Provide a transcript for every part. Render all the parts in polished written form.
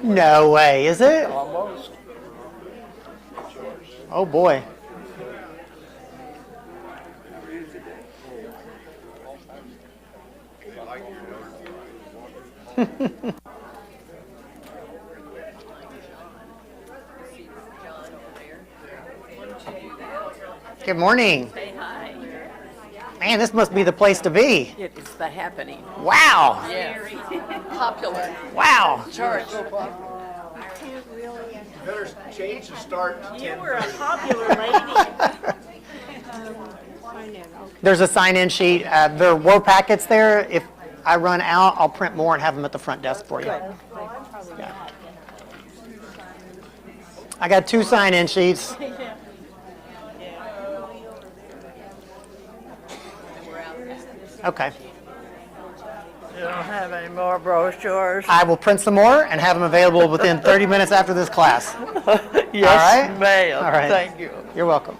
No way, is it? Almost. Oh boy. Good morning. Say hi. Man, this must be the place to be. It is the happening. Wow. Yes. Popular. Wow. Church. Better change the start. You were a popular lady. There's a sign-in sheet. There were packets there. If I run out, I'll print more and have them at the front desk for you. Yeah. I got 2 sign-in sheets. Okay. You don't have any more brochures? I will print some more and have them available within 30 minutes after this class. Yes, All right? ma'am. All right. Thank you. You're welcome.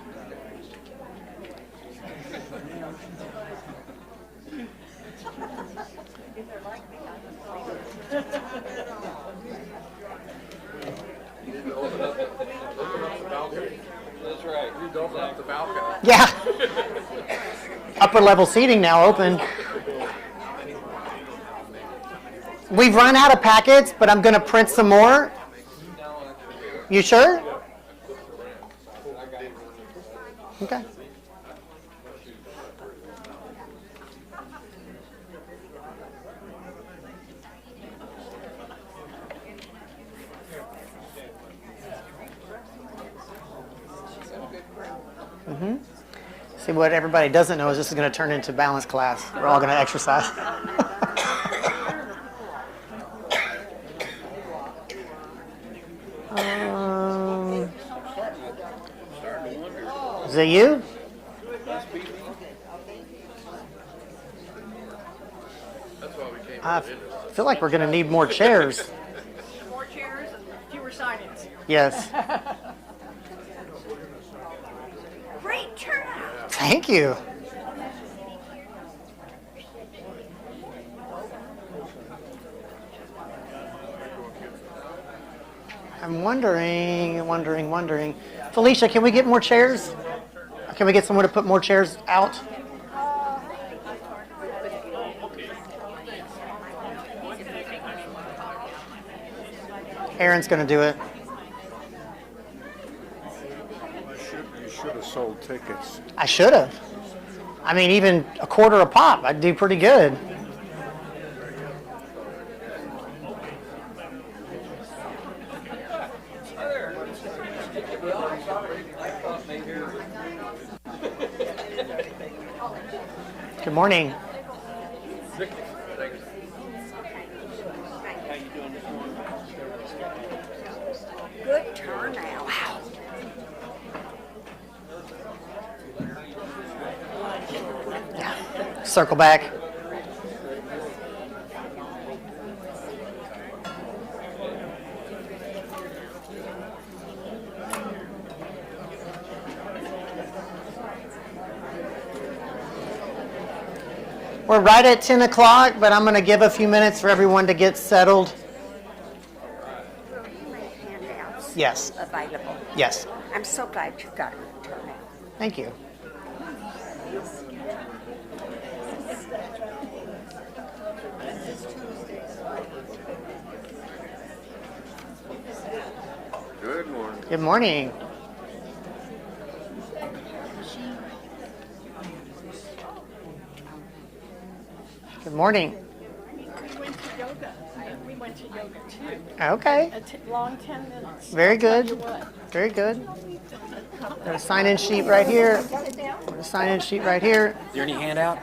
That's right. You don't have the balcony. Yeah. Upper level seating now open. We've run out of packets, but I'm going to print some more. You sure? Okay. See, what everybody doesn't know is this is going to turn into balance class. We're all going to exercise. Is it you? I feel like we're going to need more chairs. More chairs and fewer sign-ins. Yes. Great turnout. Thank you. I'm wondering. Felicia, can we get more chairs? Can we get someone to put more chairs out? Aaron's going to do it. You should have sold tickets. I should have. I mean, even a quarter a pop, I'd do pretty good. Good morning. Good turnout. Wow. Circle back. We're right at 10 o'clock, but I'm going to give a few minutes for everyone to get settled. Will you make handouts Yes. available? Yes. I'm so glad you got a good turnout. Thank you. Good morning. Good morning. Good morning. We went to yoga. We went to yoga too. Okay. Long 10 minutes. Very I'll tell good. you what. Very good. There's a sign-in sheet right here. There's a sign-in sheet right here. Is there any handout?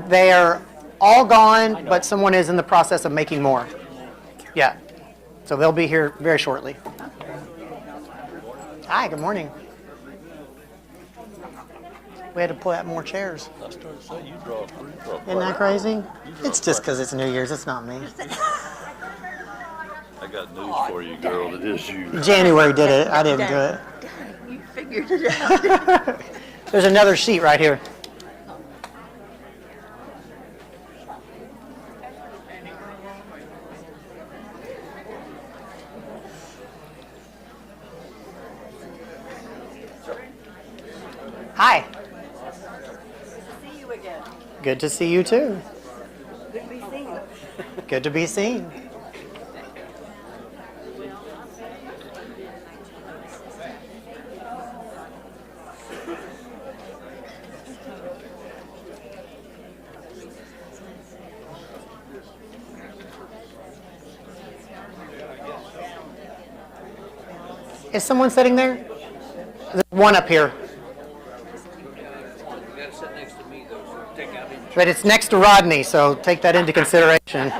They are all gone, but someone is in the process of making more. Yeah. So they'll be here very shortly. Hi, good morning. We had to pull out more chairs. I started to say, you draw three, draw Isn't that crazy? It's just because it's New Year's. It's not me. I got news for you, girl. It is you. January did it. I didn't do it. You figured it out. There's another sheet right here. Hi. See you again. Good to see you too. Good to be seen. Good to be seen. Is someone sitting there? There's one up here. But it's next to Rodney, so take that into consideration.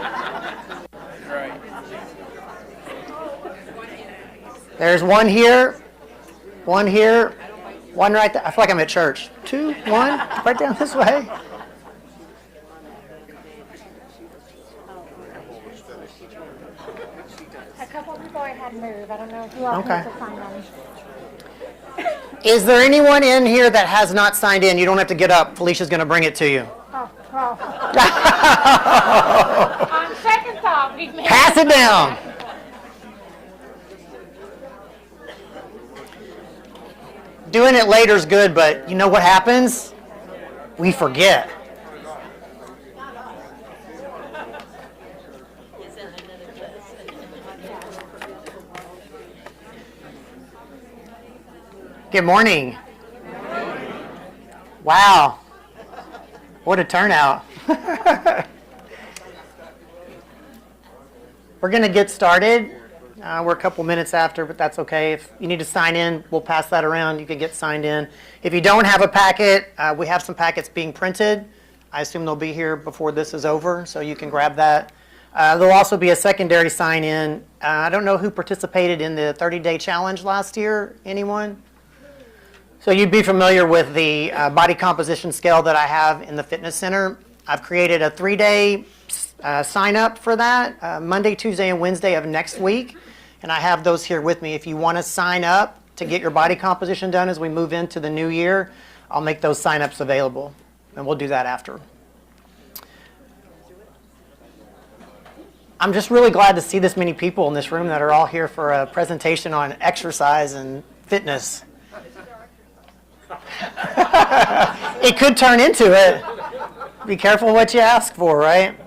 There's one here, one right there. I feel like I'm at church. 2, 1, right down this way. A couple people I had moved. I don't know who else Okay. needs to sign in. Is there anyone in here that has not signed in? You don't have to get up. Felicia's going to bring it to you. Oh, well. On second thought, we may. Pass it down. Doing it later is good, but you know what happens? We forget. Good morning. Wow. What a turnout. We're going to get started. We're a couple minutes after, but that's okay. If you need to sign in, we'll pass that around. You can get signed in. If you don't have a packet, we have some packets being printed. I assume they'll be here before this is over, so you can grab that. There'll also be a secondary sign-in. I don't know who participated in the 30-day challenge last year. Anyone? So you'd be familiar with the body composition scale that I have in the fitness center. I've created a 3-day sign up for that, Monday, Tuesday, and Wednesday of next week. And I have those here with me. If you want to sign up to get your body composition done as we move into the new year, I'll make those sign-ups available. And we'll do that after. I'm just really glad to see this many people in this room that are all here for a presentation on exercise and fitness. It could turn into it. Be careful what you ask for, right?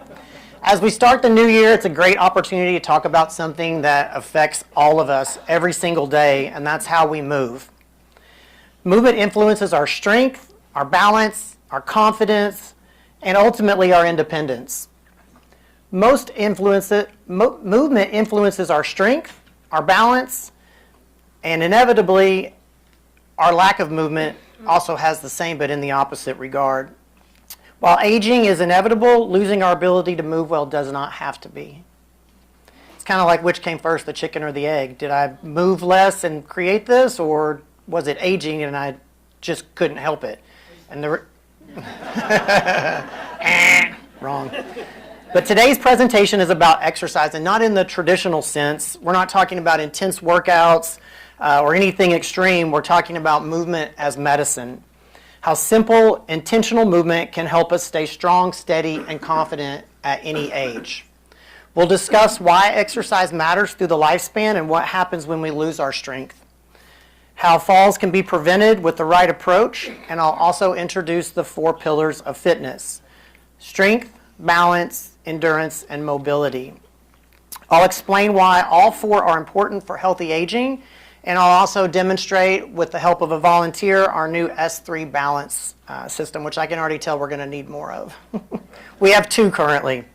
As we start the new year, it's a great opportunity to talk about something that affects all of us every single day, and that's how we move. Movement influences our strength, our balance, our confidence, and ultimately our independence. Movement influences our strength, our balance, and inevitably our lack of movement also has the same, but in the opposite regard. While aging is inevitable, losing our ability to move well does not have to be. It's kind of like which came first, the chicken or the egg. Did I move less and create this, or was it aging and I just couldn't help it? And wrong. But today's presentation is about exercise, and not in the traditional sense. We're not talking about intense workouts or anything extreme. We're talking about movement as medicine. How simple, intentional movement can help us stay strong, steady, and confident at any age. We'll discuss why exercise matters through the lifespan and what happens when we lose our strength. How falls can be prevented with the right approach, and I'll also introduce the 4 pillars of fitness: strength, balance, endurance, and mobility. I'll explain why all 4 are important for healthy aging, and I'll also demonstrate, with the help of a volunteer, our new S3 balance system, which I can already tell we're going to need more of. We have 2 currently.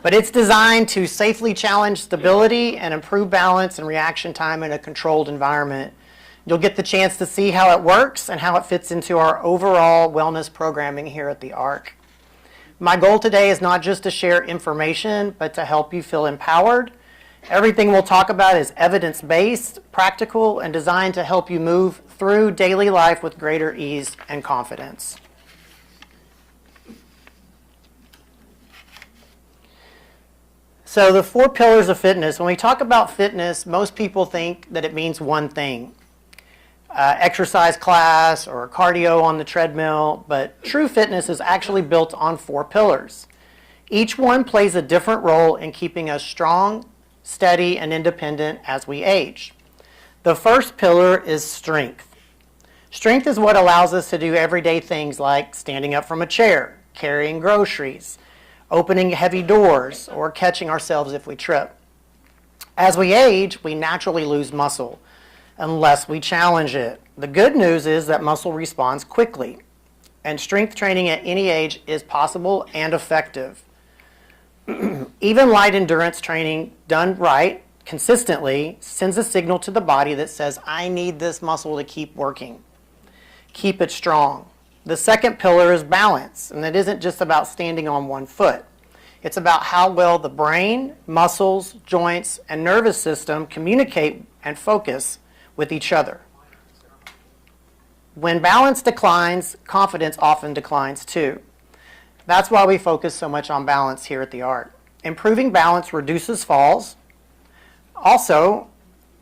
But it's designed to safely challenge stability and improve balance and reaction time in a controlled environment. You'll get the chance to see how it works and how it fits into our overall wellness programming here at the ARC. My goal today is not just to share information, but to help you feel empowered. Everything we'll talk about is evidence-based, practical, and designed to help you move through daily life with greater ease and confidence. So the 4 pillars of fitness. When we talk about fitness, most people think that it means one thing. Exercise class or cardio on the treadmill, but true fitness is actually built on 4 pillars. Each one plays a different role in keeping us strong, steady, and independent as we age. The first pillar is strength. Strength is what allows us to do everyday things like standing up from a chair, carrying groceries, opening heavy doors, or catching ourselves if we trip. As we age, we naturally lose muscle unless we challenge it. The good news is that muscle responds quickly, and strength training at any age is possible and effective. Even light endurance training done right, consistently, sends a signal to the body that says, I need this muscle to keep working. Keep it strong. The second pillar is balance, and it isn't just about standing on one foot. It's about how well the brain, muscles, joints, and nervous system communicate and focus with each other. When balance declines, confidence often declines too. That's why we focus so much on balance here at the Art. Improving balance reduces falls, also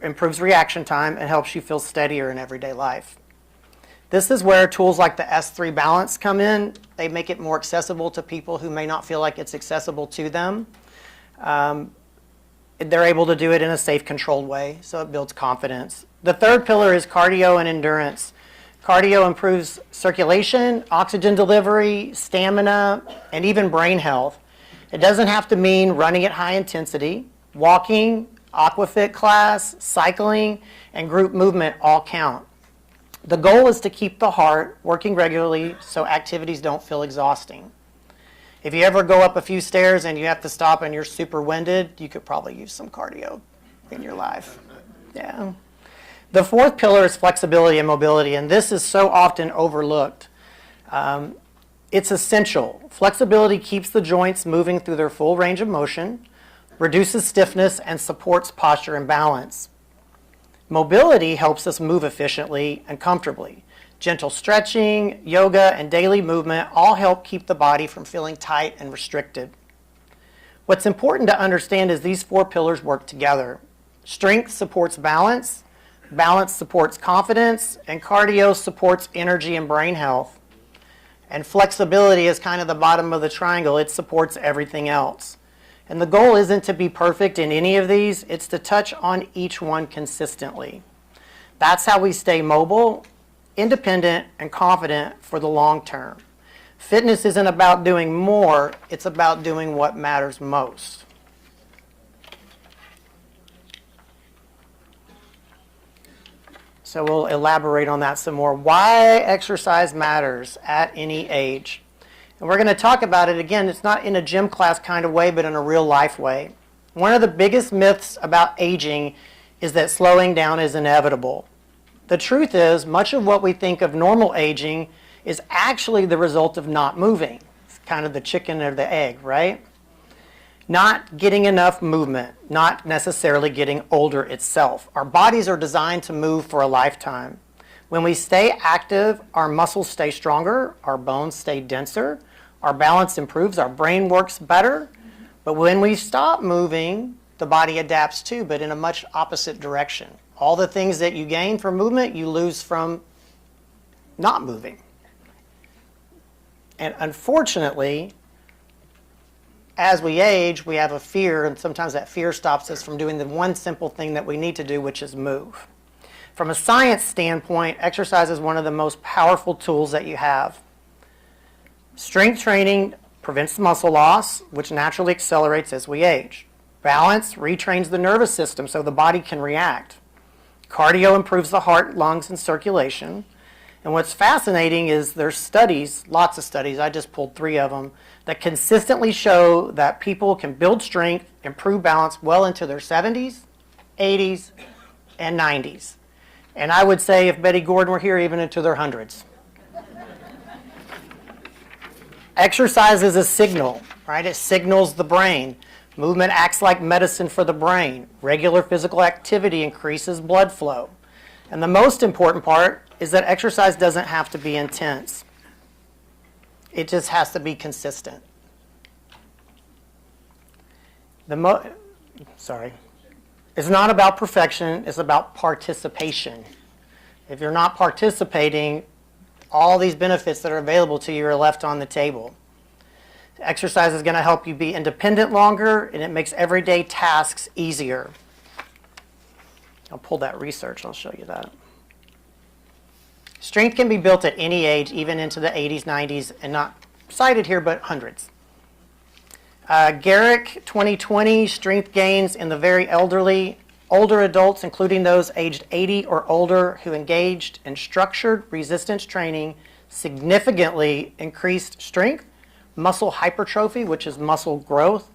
improves reaction time, and helps you feel steadier in everyday life. This is where tools like the S3 Balance come in. They make it more accessible to people who may not feel like it's accessible to them. They're able to do it in a safe, controlled way, so it builds confidence. The third pillar is cardio and endurance. Cardio improves circulation, oxygen delivery, stamina, and even brain health. It doesn't have to mean running at high intensity. Walking, aquafit class, cycling, and group movement all count. The goal is to keep the heart working regularly so activities don't feel exhausting. If you ever go up a few stairs and you have to stop and you're super winded, you could probably use some cardio in your life. Yeah. The fourth pillar is flexibility and mobility, and this is so often overlooked. It's essential. Flexibility keeps the joints moving through their full range of motion, reduces stiffness, and supports posture and balance. Mobility helps us move efficiently and comfortably. Gentle stretching, yoga, and daily movement all help keep the body from feeling tight and restricted. What's important to understand is these four pillars work together. Strength supports balance, balance supports confidence, and cardio supports energy and brain health. And flexibility is kind of the bottom of the triangle. It supports everything else. And the goal isn't to be perfect in any of these, it's to touch on each one consistently. That's how we stay mobile, independent, and confident for the long term. Fitness isn't about doing more, it's about doing what matters most. So we'll elaborate on that some more. Why exercise matters at any age. And we're going to talk about it again. It's not in a gym class kind of way, but in a real life way. One of the biggest myths about aging is that slowing down is inevitable. The truth is, much of what we think of normal aging is actually the result of not moving. It's kind of the chicken or the egg, right? Not getting enough movement, not necessarily getting older itself. Our bodies are designed to move for a lifetime. When we stay active, our muscles stay stronger, our bones stay denser, our balance improves, our brain works better. But when we stop moving, the body adapts too, but in a much opposite direction. All the things that you gain from movement, you lose from not moving. And unfortunately, as we age, we have a fear, and sometimes that fear stops us from doing the one simple thing that we need to do, which is move. From a science standpoint, exercise is one of the most powerful tools that you have. Strength training prevents muscle loss, which naturally accelerates as we age. Balance retrains the nervous system so the body can react. Cardio improves the heart, lungs, and circulation. And what's fascinating is there's studies, lots of studies, I just pulled 3 of them, that consistently show that people can build strength, improve balance well into their 70s, 80s, and 90s. And I would say if Betty Gordon were here, even into their hundreds. Exercise is a signal, right? It signals the brain. Movement acts like medicine for the brain. Regular physical activity increases blood flow. And the most important part is that exercise doesn't have to be intense. It just has to be consistent. It's not about perfection, it's about participation. If you're not participating, all these benefits that are available to you are left on the table. Exercise is going to help you be independent longer, and it makes everyday tasks easier. I'll pull that research, I'll show you that. Strength can be built at any age, even into the 80s, 90s, and not cited here, but hundreds. Garrick, 2020, strength gains in the very elderly, older adults, including those aged 80 or older who engaged in structured resistance training, significantly increased strength, muscle hypertrophy, which is muscle growth,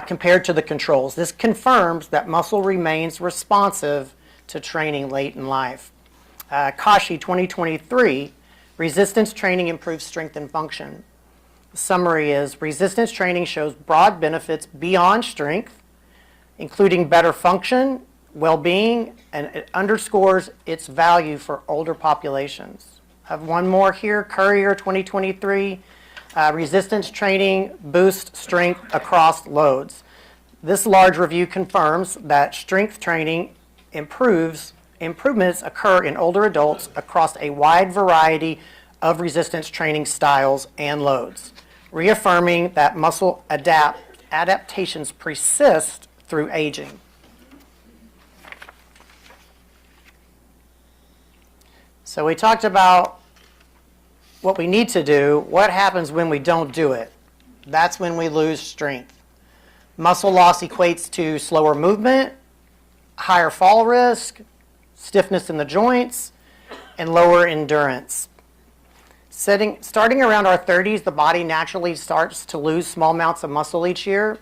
compared to the controls. This confirms that muscle remains responsive to training late in life. Kashi, 2023, resistance training improves strength and function. The summary is resistance training shows broad benefits beyond strength, including better function, well-being, and it underscores its value for older populations. I have one more here, Courier 2023, resistance training boosts strength across loads. This large review confirms that strength training improvements occur in older adults across a wide variety of resistance training styles and loads, reaffirming that muscle adaptations persist through aging. So we talked about what we need to do. What happens when we don't do it? That's when we lose strength. Muscle loss equates to slower movement, higher fall risk, stiffness in the joints, and lower endurance. Starting around our 30s, the body naturally starts to lose small amounts of muscle each year.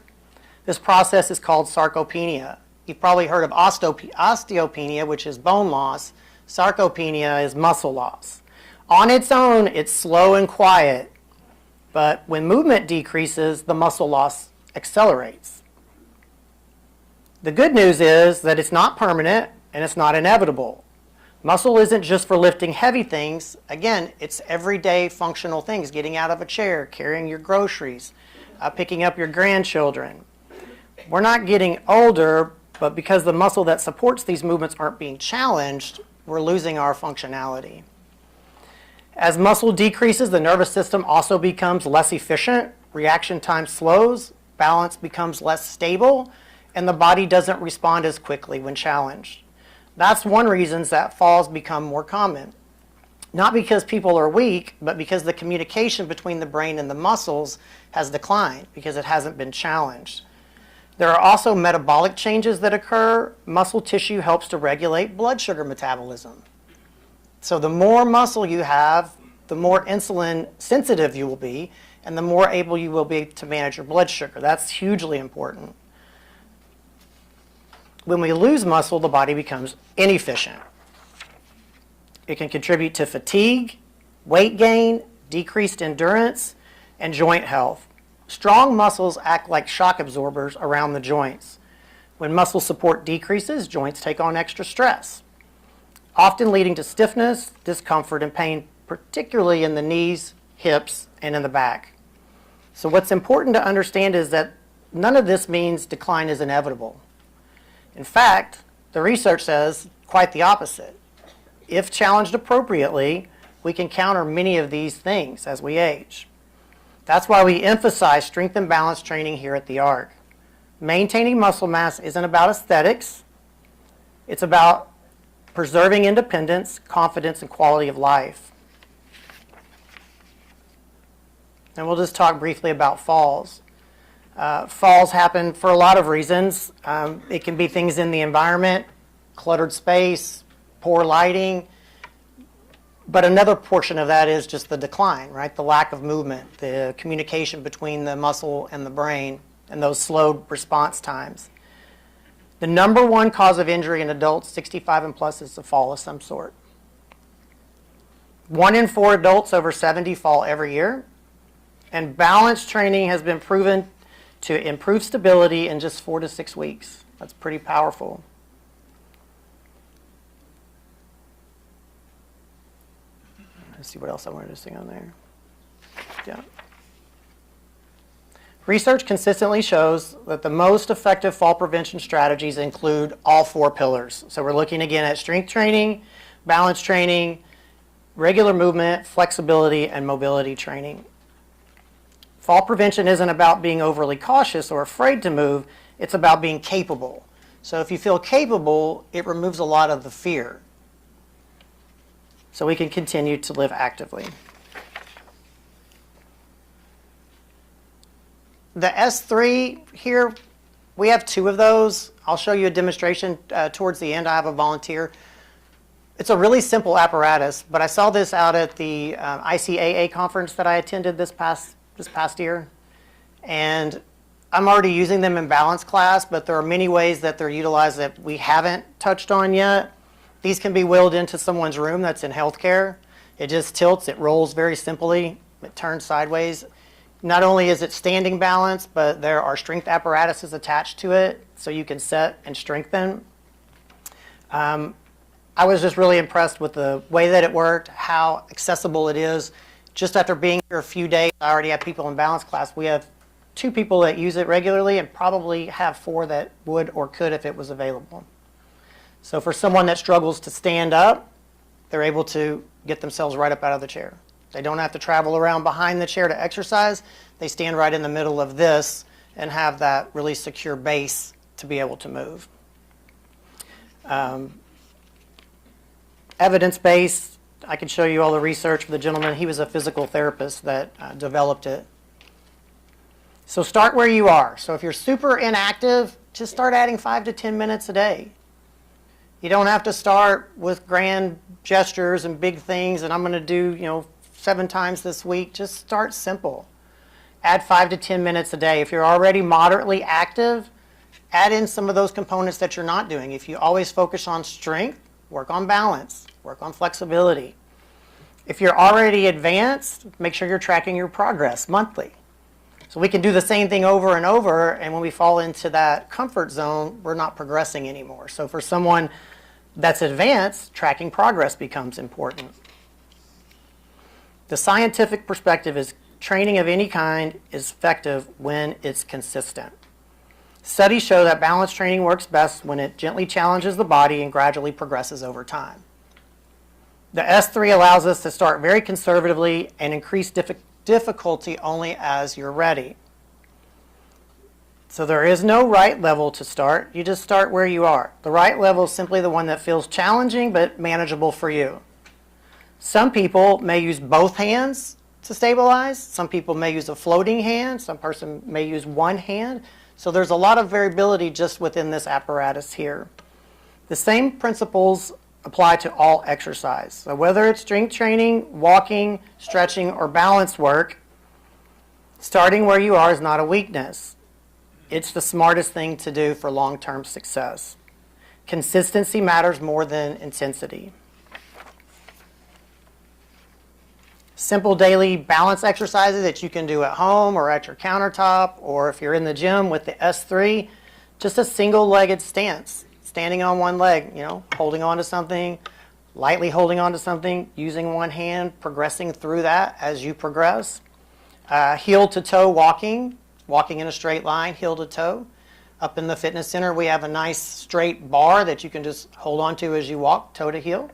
This process is called sarcopenia. You've probably heard of osteopenia, which is bone loss. Sarcopenia is muscle loss. On its own, it's slow and quiet, but when movement decreases, the muscle loss accelerates. The good news is that it's not permanent and it's not inevitable. Muscle isn't just for lifting heavy things. Again, it's everyday functional things, getting out of a chair, carrying your groceries, picking up your grandchildren. We're not getting older, but because the muscle that supports these movements aren't being challenged, we're losing our functionality. As muscle decreases, the nervous system also becomes less efficient, reaction time slows, balance becomes less stable, and the body doesn't respond as quickly when challenged. That's one reason that falls become more common. Not because people are weak, but because the communication between the brain and the muscles has declined because it hasn't been challenged. There are also metabolic changes that occur. Muscle tissue helps to regulate blood sugar metabolism. So the more muscle you have, the more insulin sensitive you will be, and the more able you will be to manage your blood sugar. That's hugely important. When we lose muscle, the body becomes inefficient. It can contribute to fatigue, weight gain, decreased endurance, and joint health. Strong muscles act like shock absorbers around the joints. When muscle support decreases, joints take on extra stress, often leading to stiffness, discomfort, and pain, particularly in the knees, hips, and in the back. So what's important to understand is that none of this means decline is inevitable. In fact, the research says quite the opposite. If challenged appropriately, we can counter many of these things as we age. That's why we emphasize strength and balance training here at the ARC. Maintaining muscle mass isn't about aesthetics. It's about preserving independence, confidence, and quality of life. And we'll just talk briefly about falls. Falls happen for a lot of reasons. It can be things in the environment, cluttered space, poor lighting. But another portion of that is just the decline, right? The lack of movement, the communication between the muscle and the brain, and those slowed response times. The number one cause of injury in adults 65 and plus is a fall of some sort. 1 in 4 adults over 70 fall every year. And balance training has been proven to improve stability in just 4 to 6 weeks. That's pretty powerful. Let's see what else I wanted to sing on there. Yeah. Research consistently shows that the most effective fall prevention strategies include all 4 pillars. So we're looking again at strength training, balance training, regular movement, flexibility, and mobility training. Fall prevention isn't about being overly cautious or afraid to move. It's about being capable. So if you feel capable, it removes a lot of the fear. so we can continue to live actively. The S3 here, we have 2 of those. I'll show you a demonstration towards the end. I have a volunteer. It's a really simple apparatus, but I saw this out at the ICAA conference that I attended this past year. And I'm already using them in balance class, but there are many ways that they're utilized that we haven't touched on yet. These can be wheeled into someone's room that's in healthcare. It just tilts, it rolls very simply, it turns sideways. Not only is it standing balance, but there are strength apparatuses attached to it, so you can set and strengthen. I was just really impressed with the way that it worked, how accessible it is. Just after being here a few days, I already have people in balance class. We have 2 people that use it regularly and probably have 4 that would or could if it was available. So for someone that struggles to stand up, they're able to get themselves right up out of the chair. They don't have to travel around behind the chair to exercise. They stand right in the middle of this and have that really secure base to be able to move. Evidence-based, I can show you all the research for the gentleman. He was a physical therapist that developed it. So start where you are. So if you're super inactive, just start adding 5 to 10 minutes a day. You don't have to start with grand gestures and big things, and I'm going to do 7 times this week. Just start simple. Add 5 to 10 minutes a day. If you're already moderately active, add in some of those components that you're not doing. If you always focus on strength, work on balance, work on flexibility. If you're already advanced, make sure you're tracking your progress monthly. So we can do the same thing over and over, and when we fall into that comfort zone, we're not progressing anymore. So for someone that's advanced, tracking progress becomes important. The scientific perspective is training of any kind is effective when it's consistent. Studies show that balance training works best when it gently challenges the body and gradually progresses over time. The S3 allows us to start very conservatively and increase difficulty only as you're ready. So there is no right level to start. You just start where you are. The right level is simply the one that feels challenging but manageable for you. Some people may use both hands to stabilize. Some people may use a floating hand. Some person may use one hand. So there's a lot of variability just within this apparatus here. The same principles apply to all exercise. So whether it's strength training, walking, stretching, or balance work, starting where you are is not a weakness. It's the smartest thing to do for long-term success. Consistency matters more than intensity. Simple daily balance exercises that you can do at home or at your countertop, or if you're in the gym with the S3, just a single-legged stance, standing on one leg, holding on to something, lightly holding on to something, using one hand, progressing through that as you progress. Heel to toe walking in a straight line, heel to toe. Up in the fitness center, we have a nice straight bar that you can just hold on to as you walk, toe to heel.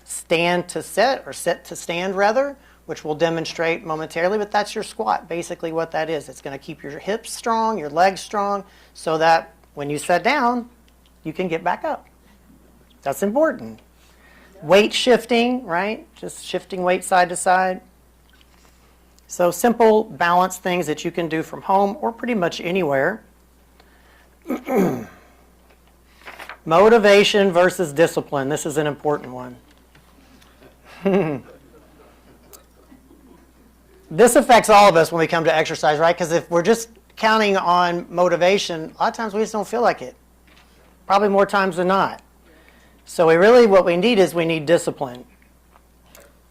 Stand to sit, or sit to stand rather, which we'll demonstrate momentarily, but that's your squat, basically what that is. It's going to keep your hips strong, your legs strong, so that when you sit down, you can get back up. That's important. Weight shifting, right? Just shifting weight side to side. So simple balance things that you can do from home or pretty much anywhere. Motivation versus discipline. This is an important one. This affects all of us when we come to exercise, right? Because if we're just counting on motivation, a lot of times we just don't feel like it. Probably more times than not. So what we need is we need discipline.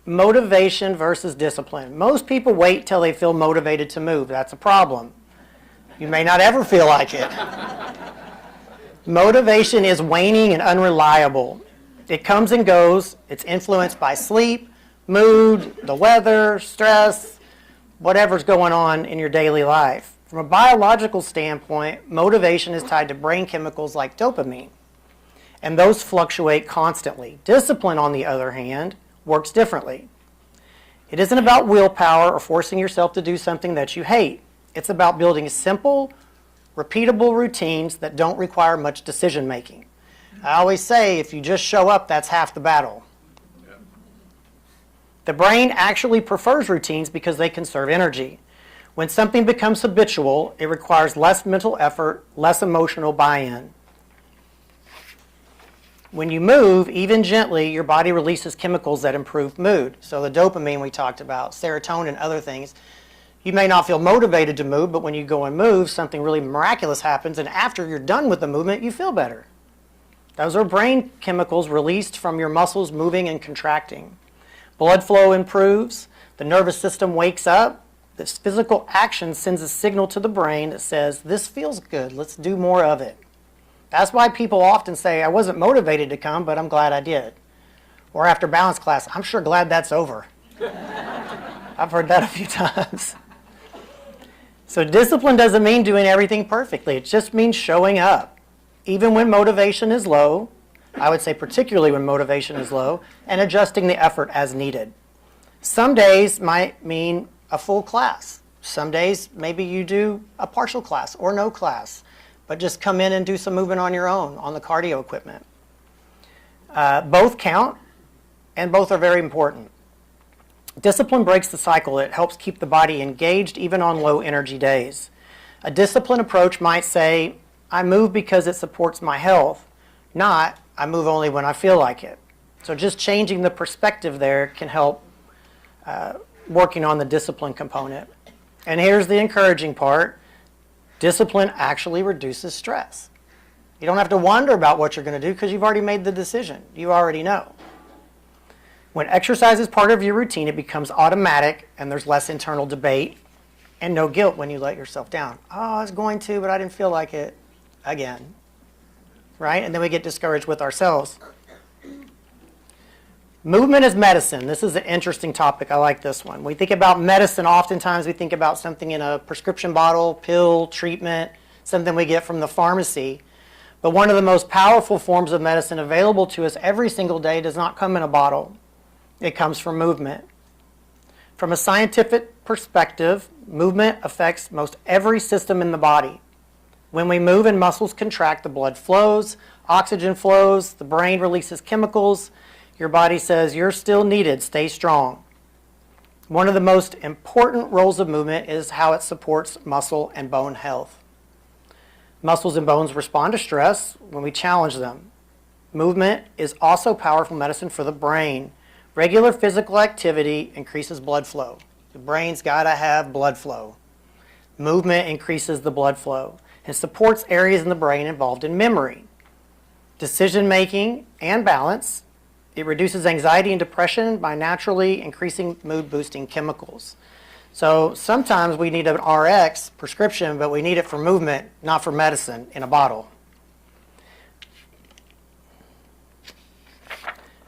Motivation versus discipline. Most people wait till they feel motivated to move. That's a problem. You may not ever feel like it. Motivation is waning and unreliable. It comes and goes. It's influenced by sleep, mood, the weather, stress, whatever's going on in your daily life. From a biological standpoint, motivation is tied to brain chemicals like dopamine, and those fluctuate constantly. Discipline, on the other hand, works differently. It isn't about willpower or forcing yourself to do something that you hate. It's about building simple, repeatable routines that don't require much decision making. I always say, if you just show up, that's half the battle. The brain actually prefers routines because they conserve energy. When something becomes habitual, it requires less mental effort, less emotional buy-in. When you move, even gently, your body releases chemicals that improve mood. So the dopamine we talked about, serotonin, other things. You may not feel motivated to move, but when you go and move, something really miraculous happens, and after you're done with the movement, you feel better. Those are brain chemicals released from your muscles moving and contracting. Blood flow improves, the nervous system wakes up, this physical action sends a signal to the brain that says, this feels good, let's do more of it. That's why people often say, I wasn't motivated to come, but I'm glad I did. Or after balance class, I'm sure glad that's over. I've heard that a few times. So discipline doesn't mean doing everything perfectly. It just means showing up. Even when motivation is low, I would say particularly when motivation is low, and adjusting the effort as needed. Some days might mean a full class. Some days maybe you do a partial class or no class, but just come in and do some movement on your own on the cardio equipment. Both count, and both are very important. Discipline breaks the cycle. It helps keep the body engaged even on low energy days. A disciplined approach might say, I move because it supports my health, not I move only when I feel like it. So just changing the perspective there can help working on the discipline component. And here's the encouraging part. Discipline actually reduces stress. You don't have to wonder about what you're going to do because you've already made the decision. You already know. When exercise is part of your routine, it becomes automatic and there's less internal debate and no guilt when you let yourself down. Oh, I was going to, but I didn't feel like it again. Right? And then we get discouraged with ourselves. Movement is medicine. This is an interesting topic. I like this one. We think about medicine, oftentimes we think about something in a prescription bottle, pill, treatment, something we get from the pharmacy. But one of the most powerful forms of medicine available to us every single day does not come in a bottle. It comes from movement. From a scientific perspective, movement affects most every system in the body. When we move and muscles contract, the blood flows, oxygen flows, the brain releases chemicals. Your body says, you're still needed, stay strong. One of the most important roles of movement is how it supports muscle and bone health. Muscles and bones respond to stress when we challenge them. Movement is also powerful medicine for the brain. Regular physical activity increases blood flow. The brain's got to have blood flow. Movement increases the blood flow and supports areas in the brain involved in memory, decision making, and balance. It reduces anxiety and depression by naturally increasing mood-boosting chemicals. So sometimes we need an RX prescription, but we need it for movement, not for medicine in a bottle.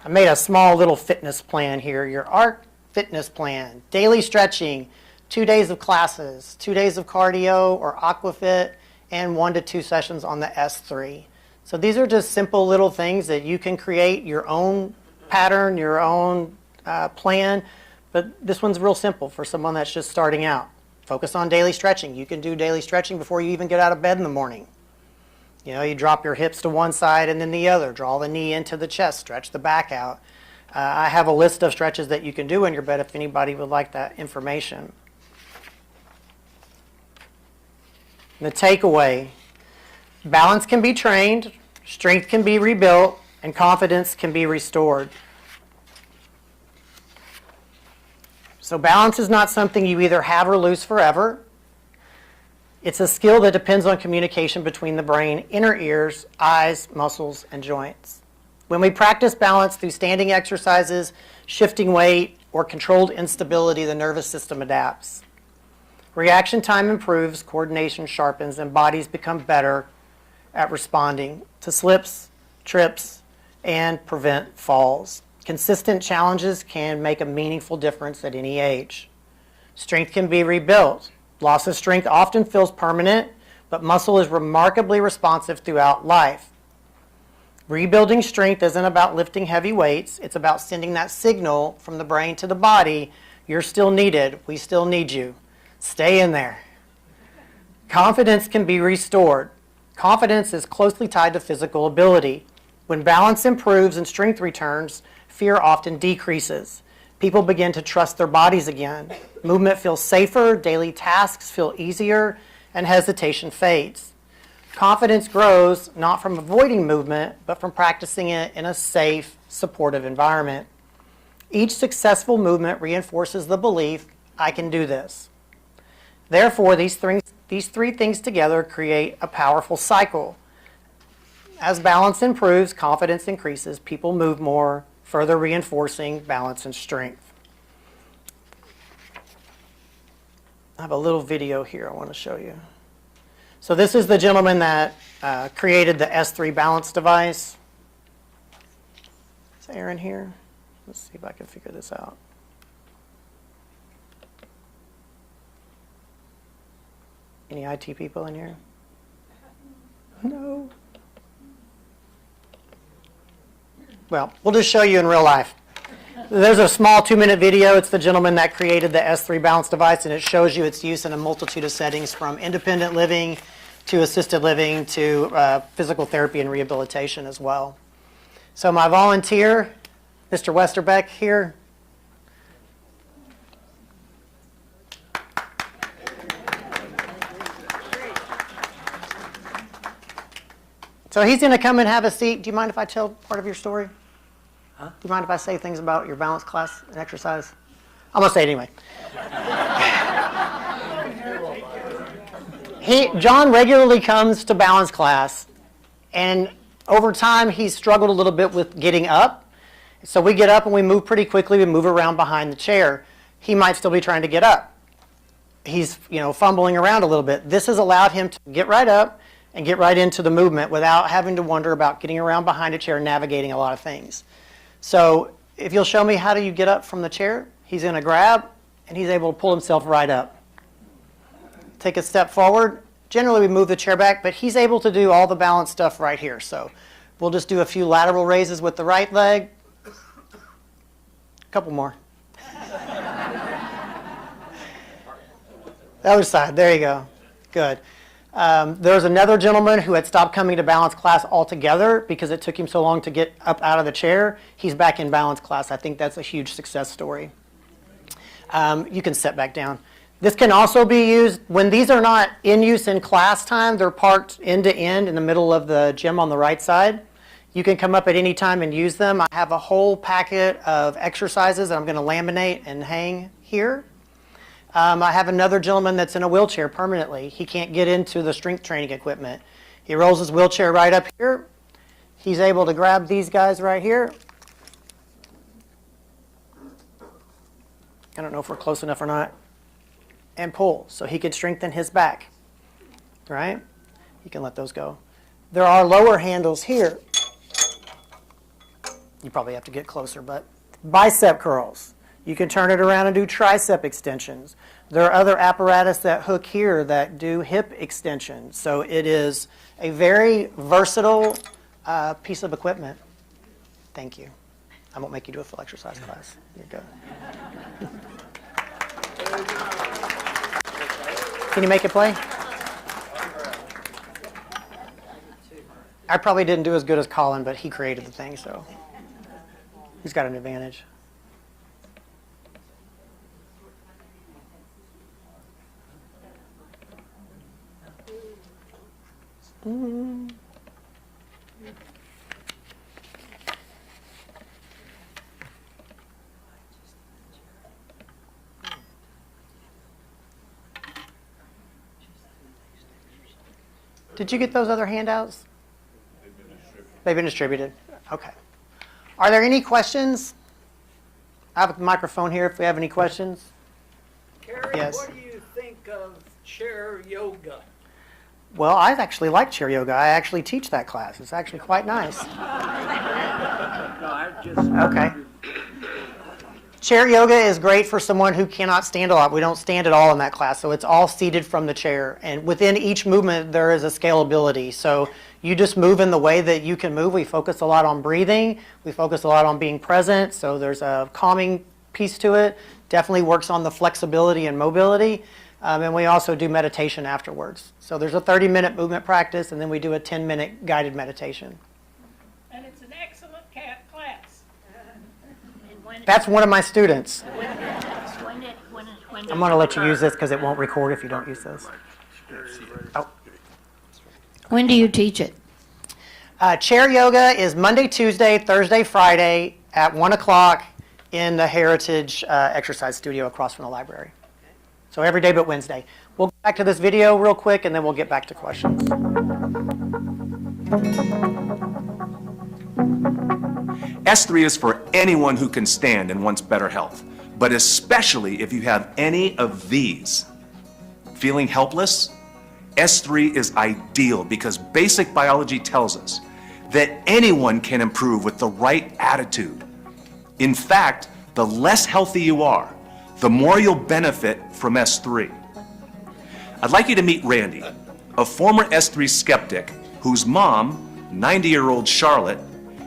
I made a small little fitness plan here, your ARC fitness plan. Daily stretching, 2 days of classes, 2 days of cardio or aquafit, and 1 to 2 sessions on the S3. So these are just simple little things that you can create your own pattern, your own plan, but this one's real simple for someone that's just starting out. Focus on daily stretching. You can do daily stretching before you even get out of bed in the morning. You know, you drop your hips to one side and then the other. Draw the knee into the chest, stretch the back out. I have a list of stretches that you can do in your bed if anybody would like that information. The takeaway, balance can be trained, strength can be rebuilt, and confidence can be restored. So balance is not something you either have or lose forever. It's a skill that depends on communication between the brain, inner ears, eyes, muscles, and joints. When we practice balance through standing exercises, shifting weight, or controlled instability, the nervous system adapts. Reaction time improves, coordination sharpens, and bodies become better at responding to slips, trips, and prevent falls. Consistent challenges can make a meaningful difference at any age. Strength can be rebuilt. Loss of strength often feels permanent, but muscle is remarkably responsive throughout life. Rebuilding strength isn't about lifting heavy weights. It's about sending that signal from the brain to the body. You're still needed. We still need you. Stay in there. Confidence can be restored. Confidence is closely tied to physical ability. When balance improves and strength returns, fear often decreases. People begin to trust their bodies again. Movement feels safer, daily tasks feel easier, and hesitation fades. Confidence grows not from avoiding movement, but from practicing it in a safe, supportive environment. Each successful movement reinforces the belief, I can do this. Therefore, these three things together create a powerful cycle. As balance improves, confidence increases, people move more, further reinforcing balance and strength. I have a little video here I want to show you. So this is the gentleman that created the S3 balance device. Is Aaron here? Let's see if I can figure this out. Any IT people in here? No. Well, we'll just show you in real life. There's a small 2-minute video. It's the gentleman that created the S3 balance device, and it shows you its use in a multitude of settings, from independent living to assisted living to physical therapy and rehabilitation as well. So my volunteer, Mr. Westerbeck here. So he's going to come and have a seat. Do you mind if I tell part of your story? Huh? Do you mind if I say things about your balance class and exercise? I'm going to say it anyway. John regularly comes to balance class, and over time he's struggled a little bit with getting up. So we get up and we move pretty quickly. We move around behind the chair. He might still be trying to get up. He's fumbling around a little bit. This has allowed him to get right up and get right into the movement without having to wonder about getting around behind a chair and navigating a lot of things. So if you'll show me how do you get up from the chair, he's going to grab and he's able to pull himself right up. Take a step forward. Generally we move the chair back, but he's able to do all the balance stuff right here. So we'll just do a few lateral raises with the right leg. A couple more. The other side, there you go. Good. There's another gentleman who had stopped coming to balance class altogether because it took him so long to get up out of the chair. He's back in balance class. I think that's a huge success story. You can sit back down. This can also be used when these are not in use in class time. They're parked end to end in the middle of the gym on the right side. You can come up at any time and use them. I have a whole packet of exercises that I'm going to laminate and hang here. I have another gentleman that's in a wheelchair permanently. He can't get into the strength training equipment. He rolls his wheelchair right up here. He's able to grab these guys right here. I don't know if we're close enough or not. And pull, so he could strengthen his back. Right? You can let those go. There are lower handles here. You probably have to get closer, but bicep curls. You can turn it around and do tricep extensions. There are other apparatus that hook here that do hip extensions. So it is a very versatile piece of equipment. Thank you. I won't make you do a full exercise class. You're good. Can you make it play? I probably didn't do as good as Colin, but he created the thing, so he's got an advantage. Did you get those other handouts? They've been distributed. Okay. Are there any questions? I have a microphone here if we have any questions. Carrie, Yes. what do you think of chair yoga? Well, I actually like chair yoga. I actually teach that class. It's actually quite nice. No, I just Okay. Chair yoga is great for someone who cannot stand a lot. We don't stand at all in that class, so it's all seated from the chair. And within each movement, there is a scalability. So you just move in the way that you can move. We focus a lot on breathing. We focus a lot on being present. So there's a calming piece to it. Definitely works on the flexibility and mobility. And we also do meditation afterwards. So there's a 30-minute movement practice, and then we do a 10-minute guided meditation. And it's an excellent class. And That's one of my students. When I'm going to let you use this because it won't record if you don't use this. Oh. When do you teach it? Chair yoga is Monday, Tuesday, Thursday, Friday at 1 o'clock in the Heritage Exercise Studio across from the library. So every day but Wednesday. We'll go back to this video real quick and then we'll get back to questions. S3 is for anyone who can stand and wants better health, but especially if you have any of these. Feeling helpless? S3 is ideal because basic biology tells us that anyone can improve with the right attitude. In fact, the less healthy you are, the more you'll benefit from S3. I'd like you to meet Randy, a former S3 skeptic whose mom, 90-year-old Charlotte,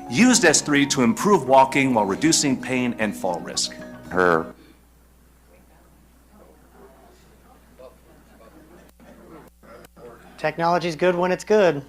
used S3 to improve walking while reducing pain and fall risk. Technology's good when it's good.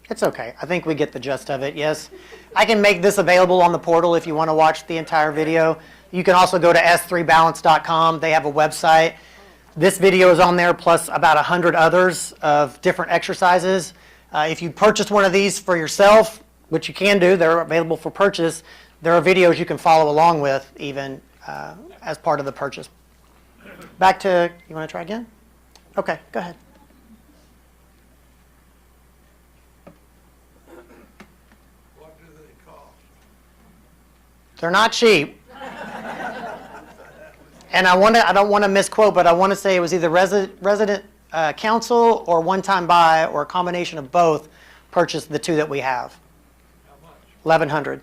It's okay. I think we get the gist of it, yes. I can make this available on the portal if you want to watch the entire video. You can also go to s3balance.com. They have a website. This video is on there plus about 100 others of different exercises. If you purchase one of these for yourself, which you can do, they're available for purchase, there are videos you can follow along with even as part of the purchase. Back to, you want to try again? Okay, go ahead. What do they cost? They're not cheap. And I don't want to misquote, but I want to say it was either resident council or one-time buy or a combination of both purchased the two that we have. How much? 1,100.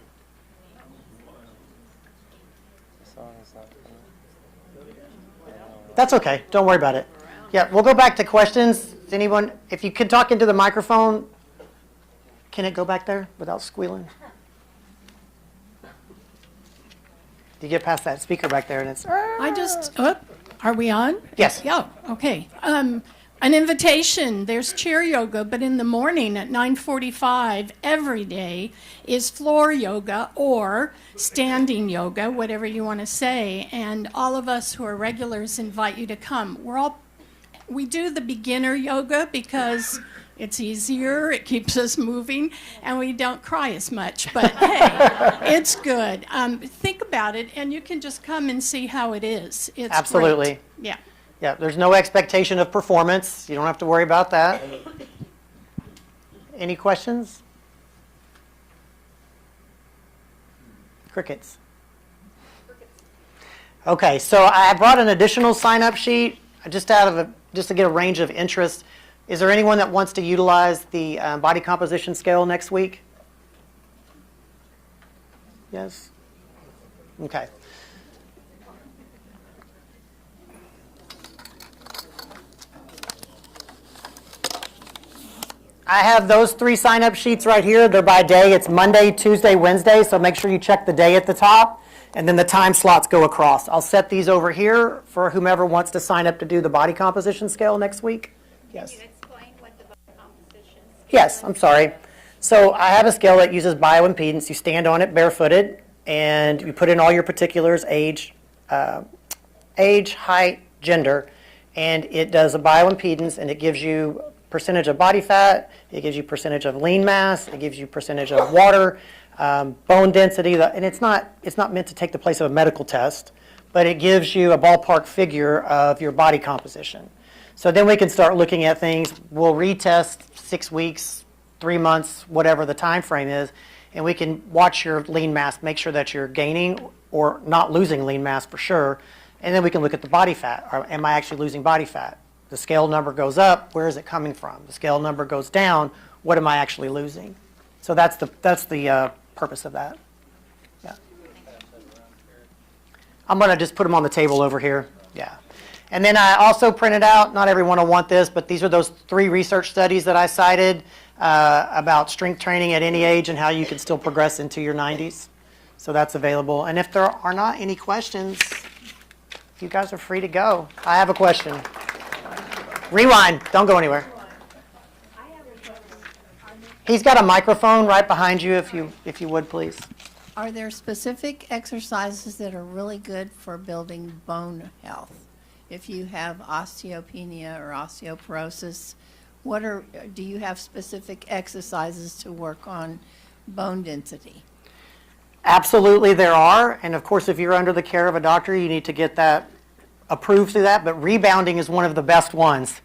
That's okay. Don't worry about it. Yeah, we'll go back to questions. Does anyone, if you could talk into the microphone, can it go back there without squealing? You get past that speaker back there and it's... Are we on? Yes. Yeah, okay. An invitation, there's chair yoga, but in the morning at 9:45 every day is floor yoga or standing yoga, whatever you want to say. And all of us who are regulars invite you to come. We do the beginner yoga because it's easier, it keeps us moving, and we don't cry as much. But hey, it's good. Think about it, and you can just come and see how it is. It's Absolutely. great. Yeah. Yeah, there's no expectation of performance. You don't have to worry about that. Any questions? Crickets. Okay, so I brought an additional sign-up sheet just to get a range of interest. Is there anyone that wants to utilize the body composition scale next week? Yes? Okay. I have those 3 sign-up sheets right here. They're by day. It's Monday, Tuesday, Wednesday, so make sure you check the day at the top, and then the time slots go across. I'll set these over here for whomever wants to sign up to do the body composition scale next week. Yes. Can you explain what the body composition scale Yes, I'm sorry. So I have a scale that uses bioimpedance. You stand on it barefooted, and you put in all your particulars, age, height, gender, and it does a bioimpedance, and it gives you percentage of body fat, it gives you percentage of lean mass, it gives you percentage of water, bone density, and it's not meant to take the place of a medical test, but it gives you a ballpark figure of your body composition. So then we can start looking at things. We'll retest 6 weeks, 3 months, whatever the time frame is, and we can watch your lean mass, make sure that you're gaining or not losing lean mass for sure, and then we can look at the body fat. Am I actually losing body fat? The scale number goes up, where is it coming from? The scale number goes down, what am I actually losing? So that's the purpose of that. Yeah. I'm going to just put them on the table over here. Yeah. And then I also printed out, not everyone will want this, but these are those 3 research studies that I cited about strength training at any age and how you can still progress into your 90s. So that's available. And if there are not any questions, You guys are free to go. I have a question. Rewind. Don't go anywhere. He's got a microphone right behind you if you would, please. Are there specific exercises that are really good for building bone health? If you have osteopenia or osteoporosis, do you have specific exercises to work on bone density? Absolutely, there are. And of course, if you're under the care of a doctor, you need to get that approved through that. But rebounding is one of the best ones.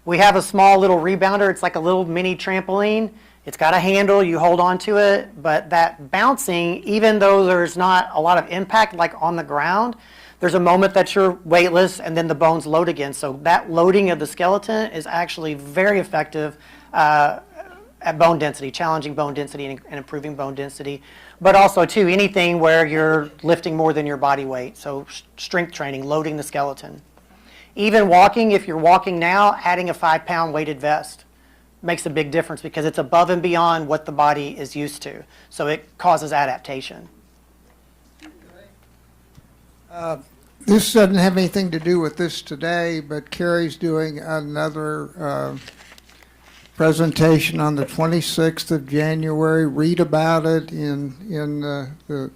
We have a small little rebounder. It's like a little mini trampoline. It's got a handle. You hold on to it. But that bouncing, even though there's not a lot of impact like on the ground, there's a moment that you're weightless and then the bones load again. So that loading of the skeleton is actually very effective at bone density, challenging bone density and improving bone density. But also, too, anything where you're lifting more than your body weight. So strength training, loading the skeleton. Even walking, if you're walking now, adding a 5-pound weighted vest makes a big difference because it's above and beyond what the body is used to. So it causes adaptation. This doesn't have anything to do with this today, but Carrie's doing another presentation on the 26th of January. Read about it in the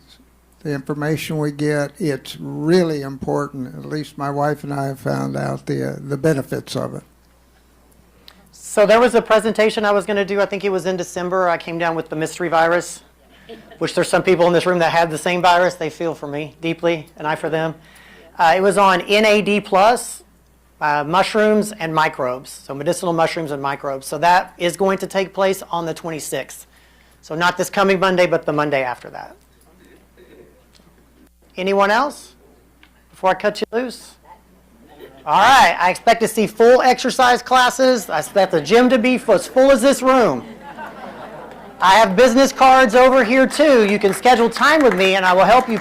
information we get. It's really important. At least my wife and I have found out the benefits of it. So there was a presentation I was going to do. I think it was in December. I came down with the mystery virus, which there's some people in this room that had the same virus. They feel for me deeply, and I for them. It was on NAD+, mushrooms and microbes, so medicinal mushrooms and microbes. So that is going to take place on the 26th. So not this coming Monday, but the Monday after that. Anyone else before I cut you loose? All right, I expect to see full exercise classes. I expect the gym to be as full as this room. I have business cards over here too. You can schedule time with me and I will help you